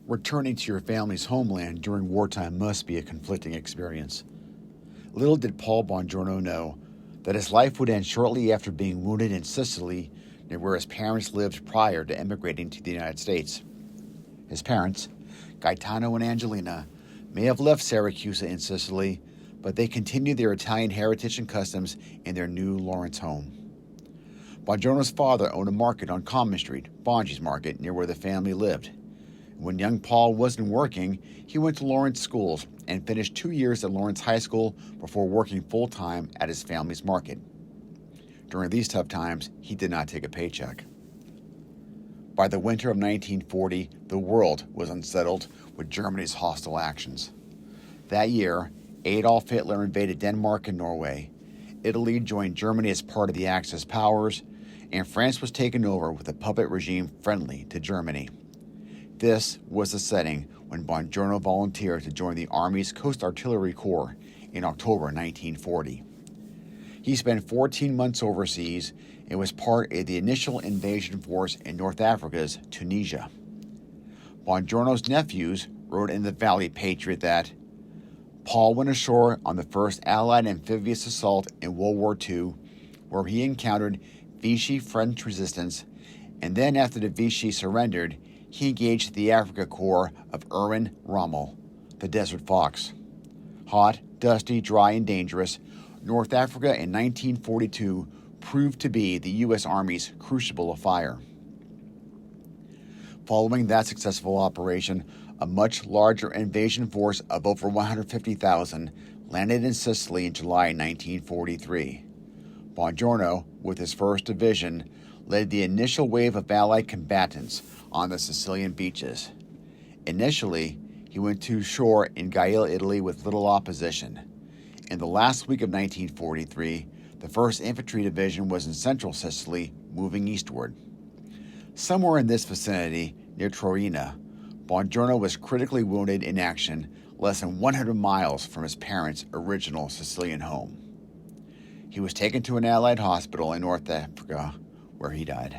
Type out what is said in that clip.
Returning to your family's homeland during wartime must be a conflicting experience. Little did Paul Bongiorno know that his life would end shortly after being wounded in Sicily, near where his parents lived prior to emigrating to the United States. His parents, Gaetano and Angelina, may have left Syracuse in Sicily, but they continued their Italian heritage and customs in their new Lawrence home. Bongiorno's father owned a market on Common Street, Bongi's Market, near where the family lived. When young Paul wasn't working, he went to Lawrence schools and finished 2 years at Lawrence High School before working full-time at his family's market. During these tough times, he did not take a paycheck. By the winter of 1940, the world was unsettled with Germany's hostile actions. That year, Adolf Hitler invaded Denmark and Norway. Italy joined Germany as part of the Axis powers, and France was taken over with a puppet regime friendly to Germany. This was the setting when Bongiorno volunteered to join the Army's Coast Artillery Corps in October 1940. He spent 14 months overseas and was part of the initial invasion force in North Africa's Tunisia. Bongiorno's nephews wrote in the Valley Patriot that Paul went ashore on the first Allied amphibious assault in World War II, where he encountered Vichy French resistance, and then after the Vichy surrendered, he engaged the Afrika Korps of Erwin Rommel, the Desert Fox. Hot, dusty, dry, and dangerous, North Africa in 1942 proved to be the U.S. Army's crucible of fire. Following that successful operation, a much larger invasion force of over 150,000 landed in Sicily in July 1943. Bongiorno, with his 1st Division, led the initial wave of Allied combatants on the Sicilian beaches. Initially, he went to shore in Gaeta, Italy with little opposition. In the last week of 1943, the 1st Infantry Division was in central Sicily, moving eastward. Somewhere in this vicinity, near Troina, Bongiorno was critically wounded in action less than 100 miles from his parents' original Sicilian home. He was taken to an Allied hospital in North Africa, where he died.